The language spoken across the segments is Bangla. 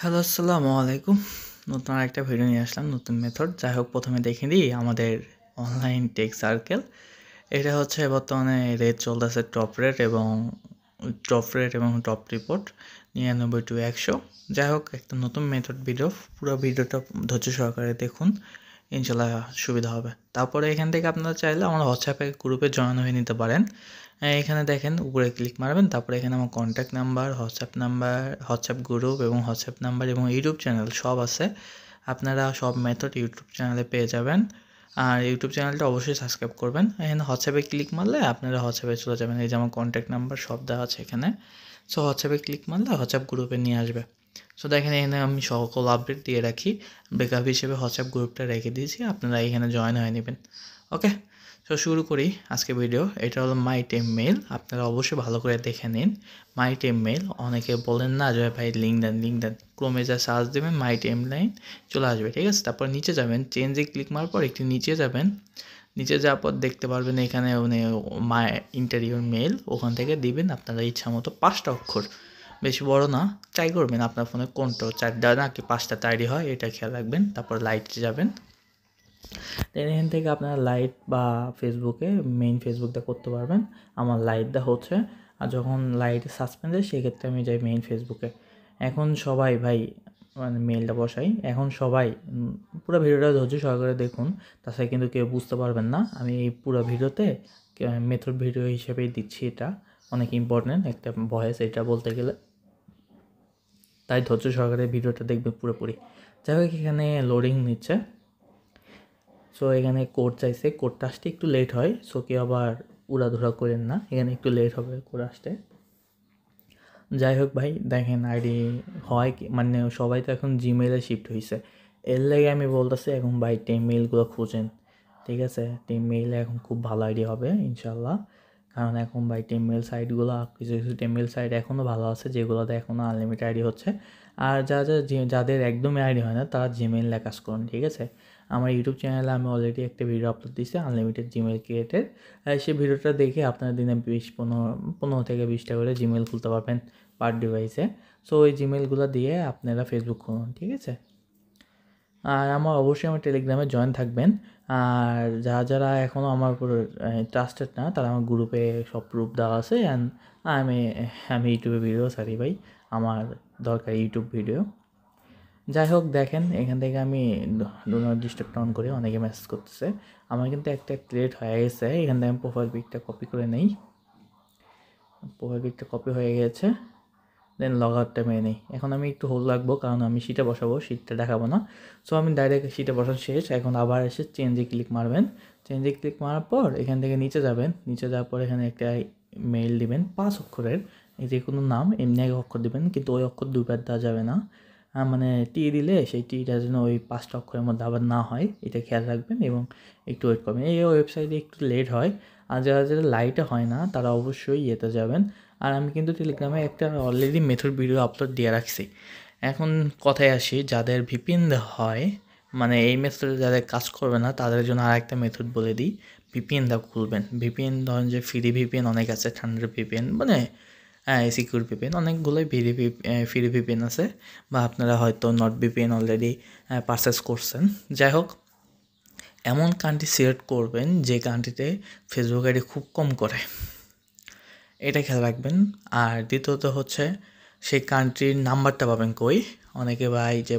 হ্যালো, আসসালামু আলাইকুম। নতুন আরেকটা ভিডিও নিয়ে আসলাম, নতুন মেথড। যাই হোক, প্রথমে দেখে দিই আমাদের অনলাইন টেক সার্কেল। এটা হচ্ছে বর্তমানে রেট চলতেছে টপ রেট এবং টপ রিপোর্ট 99 to 100। যাই হোক, একটা নতুন মেথড ভিডিও, পুরো ভিডিওটা ধৈর্য সহকারে দেখুন, ইনশাল্লাহ সুবিধা হবে। তারপরে এখান থেকে আপনারা চাইলে আমার হোয়াটসঅ্যাপে গ্রুপে জয়েন হয়ে নিতে পারেন। এখানে দেখেন, উপরে ক্লিক মারবেন, তারপরে এখানে আমার কন্ট্যাক্ট নাম্বার, হোয়াটসঅ্যাপ গ্রুপ এবং হোয়াটসঅ্যাপ নাম্বার এবং ইউটিউব চ্যানেল সব আছে। আপনারা সব মেথড ইউটিউব চ্যানেলে পেয়ে যাবেন। আর ইউটিউব চ্যানেলটা অবশ্যই সাবস্ক্রাইব করবেন। এখানে হোয়াটসঅ্যাপে ক্লিক মারলে আপনারা হোয়াটসঅ্যাপে চলে যাবেন। এই যে আমার কন্ট্যাক্ট নাম্বার সব দেওয়া আছে এখানে। সো হোয়াটসঅ্যাপে ক্লিক মারলে হোয়াটসঅ্যাপ গ্রুপে নিয়ে আসবে। সো দেখেন, এখানে আমি সকল আপডেট দিয়ে রাখি। ব্যাকআপ হিসেবে হোয়াটসঅ্যাপ গ্রুপটা রেখে দিয়েছি, আপনারা এখানে জয়েন হয়ে নেবেন। ওকে, তো শুরু করি আজকে ভিডিও। এটা হলো মাই টেম মেইল, আপনারা অবশ্যই ভালো করে দেখে নিন। মাই টেম মেইল, অনেকে বলেন না যে ভাই লিঙ্ক দেন, ক্রোমে যা সার্চ দেবেন মাই টেম লাইন চলে আসবে, ঠিক আছে। তারপর নিচে যাবেন, চেঞ্জে ক্লিক মারার পর একটু নিচে যাবেন। নিচে যাওয়ার পর দেখতে পারবেন এখানে মাই ইন্টেরিয়র মেইল, ওখান থেকে দিবেন আপনারা ইচ্ছা মতো 5টা অক্ষর, বেশি বড় না। ট্রাই করবেন আপনার ফোনে কোনটা 4টা নাকি 5টা তৈরি হয়, এটা খেয়াল রাখবেন। তারপর লাইটে যাবেন, দেন এখান থেকে আপনারা লাইট বা ফেসবুকে মেইন ফেসবুকটা করতে পারবেন। আমার লাইটটা হচ্ছে, আর যখন লাইট সাসপেন্ড হয় সেক্ষেত্রে আমি যাই মেইন ফেসবুকে। এখন সবাই ভাই, মানে মেইলটা বসাই, এখন সবাই পুরো ভিডিওটা ধৈর্য সহকারে দেখুন, তাছাড়া কিন্তু কেউ বুঝতে পারবেন না। আমি এই পুরো ভিডিওতে মেথড ভিডিও হিসেবেই দিচ্ছি, এটা অনেক ইম্পর্ট্যান্ট একটা ভয়েস এটা বলতে গেলে, তাই ধৈর্য সহকারে ভিডিওটা দেখবে পুরোপুরি। যাই হোক, এখানে লোডিং নিচ্ছে। সো এখানে কোড চাইছে, কোডটা আসতে একটু লেট হয়। সো কেউ আবার উড়াধুরা করেন না, এখানে একটু লেট হবে কোড আসতে। যাই হোক ভাই, দেখেন আইডি হয় কি, মানে সবাই তো এখন জিমেইলে শিফট হয়েছে। এর লাগে আমি বলতেছি এখন ভাই টেম মেইলগুলো খুঁজেন, ঠিক আছে। টেম মেইলে এখন খুব ভালো আইডি হবে ইনশাল্লাহ। কারণ এখন ভাই টেম মেইল সাইটগুলো, কিছু কিছু টেম মেইল সাইট এখনও ভালো আছে, যেগুলোতে এখনও আনলিমিটেড আইডি হচ্ছে। আর যাদের একদমই আইডি হয় না, তারা জিমেইল কাজ করুন, ঠিক আছে। আমার ইউটিউব চ্যানেলে আমি অলরেডি একটা ভিডিও আপলোড দিয়েছি, আনলিমিটেড জিমেইল ক্রিয়েটের। সেই ভিডিওটা দেখে আপনারা দিনে 15 থেকে 20টা করে জিমেইল খুলতে পারবেন পার ডিভাইসে। সো ওই জিমেইলগুলো দিয়ে আপনারা ফেসবুক খুলুন, ঠিক আছে। আর অবশ্যই আমার টেলিগ্রামে জয়েন থাকবেন। আর যারা এখনও আমার উপর ট্রাস্টেড না, তারা আমার গ্রুপে সব প্রুফ দেওয়া আছে। অ্যান্ড আমি আমি ইউটিউবে ভিডিও ছাড়ি ভাই, আমার দরকার ইউটিউব ভিডিও। যাই হোক, দেখেন এখান থেকে আমি ডু নট ডিস্টার্ব অন করি, অনেকে মেসেজ করতেছে। আমার কিন্তু একটা ক্রিয়েট হয়ে গেছে, এখান থেকে আমি প্রোফাইল পিকটা কপি করে নেই। প্রোফাইল পিকটা কপি হয়ে গেছে, দেন লগ আউটটা মেরে নেই। এখন আমি একটু হোল্ড রাখবো, কারণ আমি শিটে বসাবো, শিটটা দেখাবো না। সো আমি ডাইরেক্ট শিটে বসানো শেষ। এখন আবার এসে চেঞ্জে ক্লিক মারবেন। চেঞ্জে ক্লিক মারার পর এখান থেকে নিচে যাবেন। নিচে যাওয়ার পর এখানে একটা মেইল দিবেন 5 অক্ষরের, যে কোনো নাম এমনি এক অক্ষর দিবেন, কিন্তু ওই অক্ষর দুইবার দেওয়া যাবে না। মানে টি দিলে সেই টিটা যেন ওই 5টা অক্ষরের মধ্যে আবার না হয়, এটা খেয়াল রাখবেন এবং একটু ওয়েট করবেন। এই ওয়েবসাইটে একটু লেট হয়। আর যারা লাইটে হয় না, তারা অবশ্যই ইয়েতে যাবেন। আর আমি কিন্তু টেলিগ্রামে একটা অলরেডি মেথড ভিডিও আপলোড দিয়ে রাখছি। এখন কথায় আসি, যাদের ভিপিএন হয়, মানে এই মেথডে যাদের কাজ করবে না, তাদের জন্য আর একটা মেথড বলে দিই। ভিপিএনটা খুলবেন। ভিপিএন ধরেন যে ফ্রি ভিপিএন অনেক আছে, থান্ডার ভিপিএন, মানে সিকিউর ভিপিএন অনেকগুলোই ফ্রি ভিপিএন আছে, বা আপনারা হয়তো নট ভিপিএন অলরেডি পারচেস করছেন। যাই হোক, এমন কান্ট্রি সিলেক্ট করবেন যে কান্ট্রিতে ফেসবুক আইডি খুব কম করে, এটা খেয়াল রাখবেন। আর দ্বিতীয়ত হচ্ছে, সেই কান্ট্রির নাম্বারটা পাবেন কই। অনেকে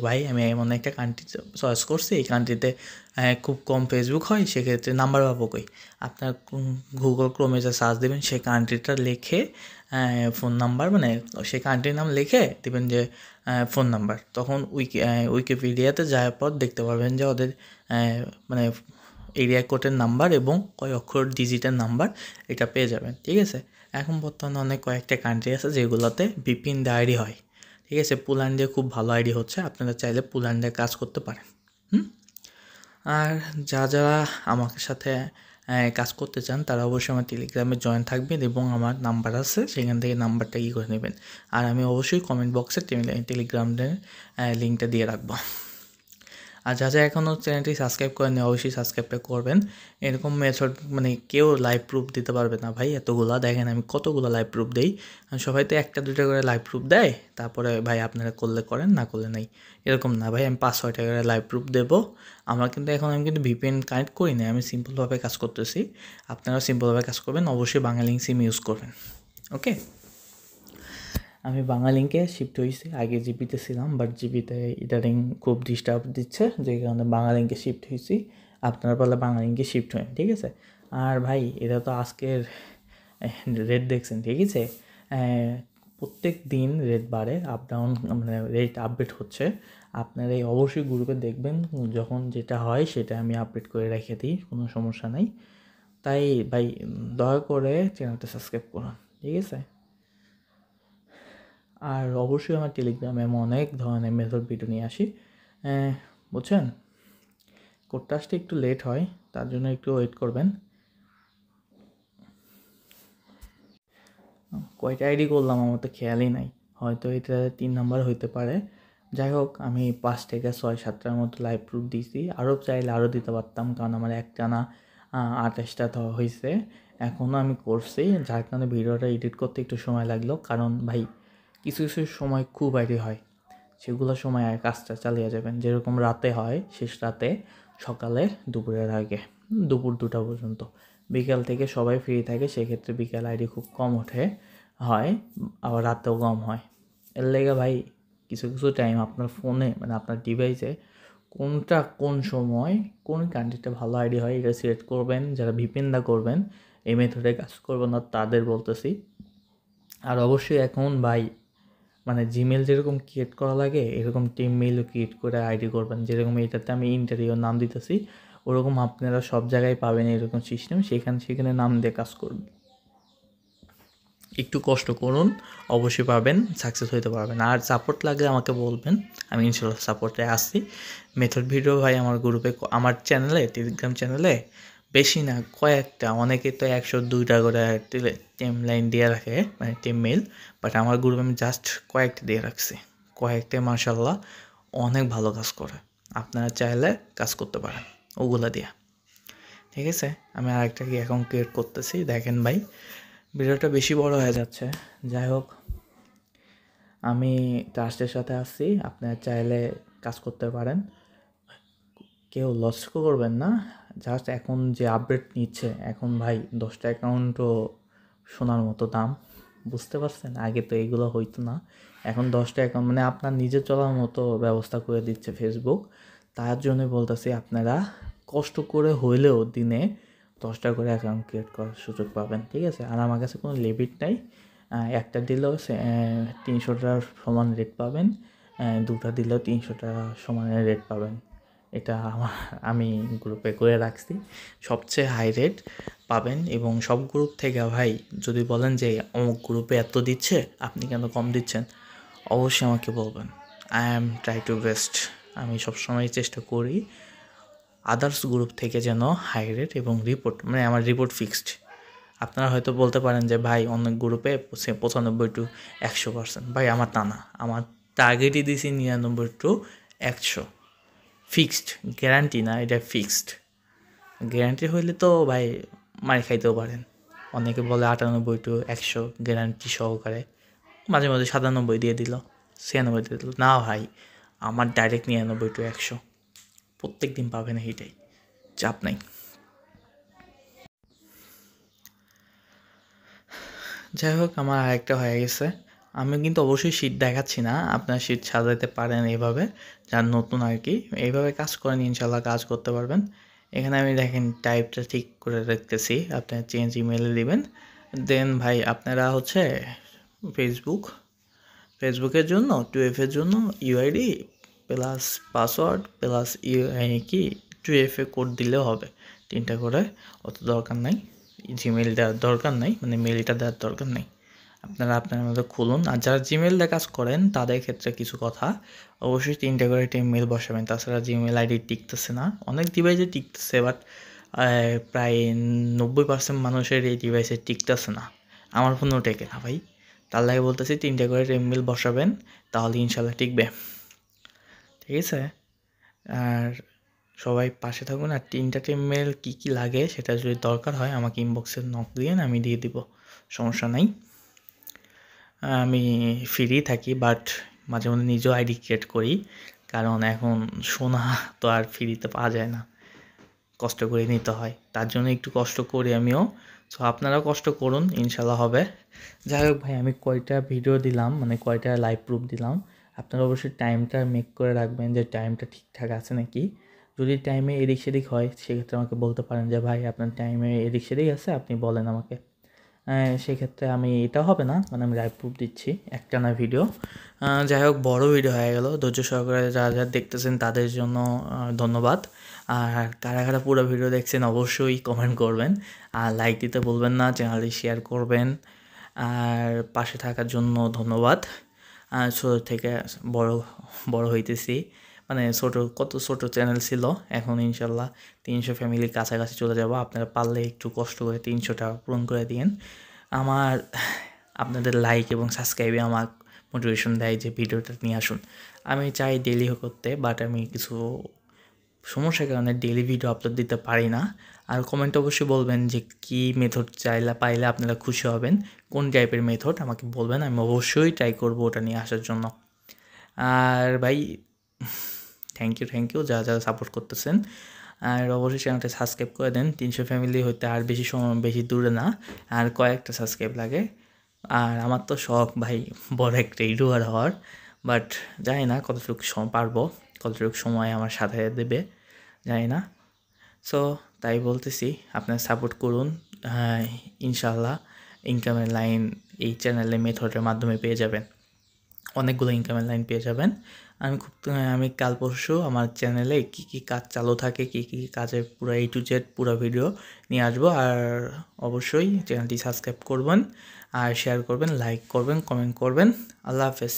ভাই আমি এমন একটা কান্ট্রি চয়েস করছি, এই কান্ট্রিতে খুব কম ফেসবুক হয়, সেক্ষেত্রে নাম্বার পাবো কই। আপনার গুগল ক্রোমে যা সার্চ দেবেন, সেই কান্ট্রিটা লিখে ফোন নাম্বার, মানে সেই কান্ট্রির নাম লিখে দেবেন যে ফোন নাম্বার। তখন উইকিপিডিয়াতে যাওয়ার পর দেখতে পারবেন যে ওদের মানে এরিয়া কোডের নাম্বার এবং কয় অক্ষর ডিজিটের নাম্বার, এটা পেয়ে যাবেন, ঠিক আছে। এখন বর্তমানে অনেক কয়েকটা কান্ট্রি আছে যেগুলোতে ভিপিএন দিয়ে আইডি হয়, ঠিক আছে। পোল্যান্ডে খুব ভালো আইডি হচ্ছে, আপনারা চাইলে পোল্যান্ডে কাজ করতে পারেন। আর যারা আমাকে সাথে কাজ করতে চান, তারা অবশ্যই আমার টেলিগ্রামে জয়েন থাকবেন এবং আমার নাম্বার আছে, সেখান থেকে নাম্বারটা করে নেবেন। আর আমি অবশ্যই কমেন্ট বক্সে টেলিগ্রামের লিঙ্কটা দিয়ে রাখবো। আর যা এখনও চ্যানেলটি সাবস্ক্রাইব করেনি অবশ্যই সাবস্ক্রাইবটা করবেন। এরকম মেথড মানে কেউ লাইভ প্রুফ দিতে পারবে না ভাই, এতগুলা দেখেন আমি কতগুলো লাইভ প্রুফ দেই। সবাই তো একটা দুইটা করে লাইভ প্রুফ দেয়, তারপরে ভাই আপনারা করলে করেন, না করলে নাই, এরকম না ভাই। আমি 5-6টা করে লাইভ প্রুফ দেবো। আমার কিন্তু এখন আমি কিন্তু ভিপিএন কানেক্ট করি না, আমি সিম্পলভাবে কাজ করতেছি। আপনারা সিম্পলভাবে কাজ করবেন, অবশ্যই বাংলালিংক সিম ইউজ করবেন। ওকে, আমি বাংলালিংকে শিফট হয়েছি, আগে জিপিতে ছিলাম, বাট জিপিতে ইদারিং খুব ডিস্টার্ব দিচ্ছে, যে কারণে বাংলালিংকে শিফট হয়েছি। আপনারা বলে বাংলালিংকে শিফট হন, ঠিক আছে। আর ভাই এটা তো আজকের রেট দেখছেন, ঠিক আছে। প্রত্যেক দিন রেট বাড়ে, আপ ডাউন, মানে রেট আপডেট হচ্ছে। আপনারা এই অবশ্যই গ্রুপে দেখবেন, যখন যেটা হয় সেটা আমি আপডেট করে রেখে দিই, কোনো সমস্যা নেই। তাই ভাই দয়া করে চ্যানেলটা সাবস্ক্রাইব করুন, ঠিক আছে। আর অবশ্যই আমার টেলিগ্রামে আমি অনেক ধরনের মেথড ভিডিও নিয়ে আসি, বুঝছেন। কোডটা আসতে একটু লেট হয়, তার জন্য একটু ওয়েট করবেন। কয়টা আইডি করলাম আমার তো খেয়ালই নাই, হয়তো এটা 3 নাম্বার হইতে পারে। যাই হোক, আমি 5 থেকে 6-7টার মতো লাইভ প্রুফ দিয়েছি, আরও চাইলে আরও দিতে পারতাম, কারণ আমার একটানা 28টা তো হয়েছে। এখনও আমি করছি, যার কারণে ভিডিওটা এডিট করতে একটু সময় লাগলো। কারণ ভাই কিছু কিছু সময় খুব আইডি হয়, সেগুলো সময় আর কাজটা চালিয়ে যাবেন। যেরকম রাতে হয়, শেষ রাতে, সকালে, দুপুরের আগে, দুপুর 2টা পর্যন্ত। বিকাল থেকে সবাই ফ্রি থাকে, সেক্ষেত্রে বিকাল আইডি খুব কম ওঠে হয়, আবার রাতেও কম হয়। এর লেগে ভাই কিছু কিছু টাইম আপনার ফোনে, মানে আপনার ডিভাইসে কোনটা কোন সময় কোন কান্ট্রিটা ভালো আইডি হয় এটা সিলেক্ট করবেন। যারা ভিপিএন দা করবেন, এই মেথডে কাজ করবেন না তাদের বলতেছি। আর অবশ্যই এখন ভাই মানে জিমেল যেরকম ক্রিয়েট করা লাগে, এরকম টিম মেইলও ক্রিয়েট করে আইডি করবেন। যেরকম এটাতে আমি ইন্টারভিউ নাম দিতেছি, ওরকম আপনারা সব জায়গায় পাবেন এরকম সিস্টেম, সেখানে নাম দিয়ে কাজ করবেন। একটু কষ্ট করুন, অবশ্যই পারবেন, সাকসেস হতে পারবেন। আর সাপোর্ট লাগলে আমাকে বলবেন, আমি ইনশাল্লাহ সাপোর্টে আসছি। মেথড ভিডিও ভাই আমার গ্রুপে, আমার চ্যানেলে, টেলিগ্রাম চ্যানেলে বেশি না, কয়েকটা, অনেকে তো 102টা করে টিম লাইন দিয়ে রাখে, মানে টিম মেল, বাট আমার গ্রুপে আমি জাস্ট কয়েকটা দিয়ে রাখছি। কয়েকটাই মার্শাল্লাহ অনেক ভালো কাজ করে, আপনারা চাইলে কাজ করতে পারেন ওগুলা দিয়ে, ঠিক আছে। আমি আরেকটা কি অ্যাকাউন্ট ক্রিয়েট করতেছি, দেখেন ভাই ভিডিওটা বেশি বড় হয়ে যাচ্ছে। যাই হোক, আমি ট্রাস্টের সাথে আসছি, আপনারা চাইলে কাজ করতে পারেন, কেউ লস করবেন না। জাস্ট এখন যে আপডেট নিচ্ছে, এখন ভাই 10টা অ্যাকাউন্টও শোনার মতো দাম, বুঝতে পারছেন। আগে তো এইগুলো হইতো না, এখন 10টা অ্যাকাউন্ট মানে আপনার নিজে চলার মতো ব্যবস্থা করে দিচ্ছে ফেসবুক। তার জন্য বলতেছি, আপনারা কষ্ট করে হইলেও দিনে 10টা করে অ্যাকাউন্ট ক্রিয়েট করার সুযোগ পাবেন, ঠিক আছে। আর আমার কাছে কোনো লিমিট নাই, একটা দিলেও 300টার সমান রেট পাবেন, 2টা দিলেও 300টার সমান রেট পাবেন। এটা আমি গ্রুপে করে রাখছি, সবচেয়ে হাই রেট পাবেন। এবং সব গ্রুপ থেকে ভাই যদি বলেন যে অমুক গ্রুপে এত দিচ্ছে, আপনি কেন কম দিচ্ছেন, অবশ্যই আমাকে বলবেন। I am try to best, আমি সবসময় চেষ্টা করি আদার্স গ্রুপ থেকে যেন হাই রেট এবং রিপোর্ট, মানে আমার রিপোর্ট ফিক্সড। আপনারা হয়তো বলতে পারেন যে ভাই অনেক গ্রুপে 95-100%, ভাই আমার তা না, আমার টার্গেটই দিছি 99-100, ফিক্সড, গ্যারান্টি না, এটা ফিক্সড। গ্যারান্টি হইলে তো ভাই মার খাইতেও পারেন, অনেকে বলে 98-100 গ্যারান্টি সহকারে, মাঝে মাঝে 97 দিয়ে দিল, 96 দিয়ে দিল, না ভাই আমার ডাইরেক্ট 99-100, প্রত্যেক দিন পাবেন, এইটাই, চাপ নাই। যাই হোক, আমার আরেকটা হয়ে গেছে। আমি কিন্তু অবশ্যই শীট দেখাচ্ছি না, আপনার শীট সাজাতে পারেন এইভাবে, যার নতুন আর কি, এইভাবে কাজ করেন, ইনশাল্লাহ কাজ করতে পারবেন। এখানে আমি দেখেন টাইপটা ঠিক করে রাখতেছি, আপনার চেঞ্জ ইমেলে দিবেন। দেন ভাই আপনারা হচ্ছে ফেসবুকের জন্য 2F-এর জন্য ইউআইডি প্লাস পাসওয়ার্ড প্লাস কি 2F-এ কোড দিলেও হবে, 3টা করে, অত দরকার নাই। জিমেল দেওয়ার দরকার নাই, মানে মেলটা দেওয়ার দরকার নেই, আপনারা আপনার মধ্যে খুলুন। আর যারা জিমেল দিয়ে কাজ করেন তাদের ক্ষেত্রে কিছু কথা, অবশ্যই 3টা করে মেল বসাবেন, তাছাড়া জিমেল আইডি টিকতেছে না, অনেক ডিভাইসে টিকতেছে, বাট প্রায় 90% মানুষের এই ডিভাইসে টিকতেছে না, আমার ফোনেও টেকে না ভাই। তার লাগে বলতেছি 3টা করে মেল বসাবেন, তাহলে ইনশাল্লাহ টিকবে, ঠিক আছে। আর সবাই পাশে থাকুন। আর এন্টারটেইনমেন্ট কী কী লাগে সেটা যদি দরকার হয় আমাকে ইনবক্সে নক দিয়েন, আমি দিয়ে দিব, সমস্যা নাই। আমি ফ্রি থাকি, বাট মাঝে মধ্যে নিজেও আইডি ক্রিয়েট করি, কারণ এখন সোনা তো আর ফ্রিতে পাওয়া যায় না, কষ্ট করে নিতে হয়, তার জন্য একটু কষ্ট করি আমিও। সো আপনারাও কষ্ট করুন, ইনশাল্লাহ হবে। যাই হোক ভাই, আমি কয়টা ভিডিও দিলাম, মানে কয়টা লাইভ প্রুফ দিলাম, আপনারা অবশ্যই টাইমটা মেক করে রাখবেন যে টাইমটা ঠিকঠাক আছে নাকি। যদি টাইমে এদিক সেদিক হয় সেক্ষেত্রে আমাকে বলতে পারেন যে ভাই আপনার টাইমে এদিক সেদিক আছে, আপনি বলেন আমাকে। সেক্ষেত্রে আমি এটা হবে না, মানে আমি লাইভ প্রুফ দিচ্ছি একটানা ভিডিও। যাই হোক, বড় ভিডিও হয়ে গেল, ধৈর্য সহকারে যারা যারা দেখতেছেন তাদের জন্য ধন্যবাদ। আর কারা কারা পুরো ভিডিও দেখছেন অবশ্যই কমেন্ট করবেন, আর লাইক দিতে বলবেন না, চ্যানেলটি শেয়ার করবেন। আর পাশে থাকার জন্য ধন্যবাদ। ছোটো থেকে বড় বড় হইতেছি, মানে কত ছোটো চ্যানেল ছিল, এখন ইনশাল্লাহ 300 ফ্যামিলির কাছাকাছি চলে যাব। আপনারা পারলে একটু কষ্ট করে 300টা পূরণ করে দিন। আমার আপনাদের লাইক এবং সাবস্ক্রাইবে আমার মোটিভেশন দেয় যে ভিডিওটা নিয়ে আসুন। আমি চাই ডেইলি করতে, বাট আমি কিছু সমস্যার কারণে ডেইলি ভিডিও আপলোড দিতে পারি না। আর কমেন্টে অবশ্যই বলবেন যে কী মেথড পাইলে আপনারা খুশি হবেন, কোন টাইপের মেথড আমাকে বলবেন, আমি অবশ্যই ট্রাই করবো ওটা নিয়ে আসার জন্য। আর ভাই থ্যাংক ইউ যারা যারা সাপোর্ট করতেছেন। আর অবশ্যই চ্যানেলটা সাবস্ক্রাইব করে দেন। 300 ফ্যামিলি হইতে আর বেশি সময়, বেশি দূরে না, আর কয়েকটা সাবস্ক্রাইব লাগে। আর আমার তো শখ ভাই বড় একটা ইউটিউবার হওয়ার, বাট জানি না কতটুকু পারবো, কতটুকু সময় আমার সাথে দেবে জানি না। সো তাই বলতেছি, আপনারা সাপোর্ট করুন। ইনশাল্লাহ ইনকামের লাইন এই চ্যানেলে মেথডের মাধ্যমে পেয়ে যাবেন, অনেকগুলো ইনকামের লাইন পেয়ে যাবেন। আমি কাল পরশু আমার চ্যানেলে কী কী কাজ চালু থাকে, কী কী কাজের পুরো A to Z পুরো ভিডিও নিয়ে আসবো। আর অবশ্যই চ্যানেলটি সাবস্ক্রাইব করবেন, আর শেয়ার করবেন, লাইক করবেন, কমেন্ট করবেন। আল্লাহ হাফেজ।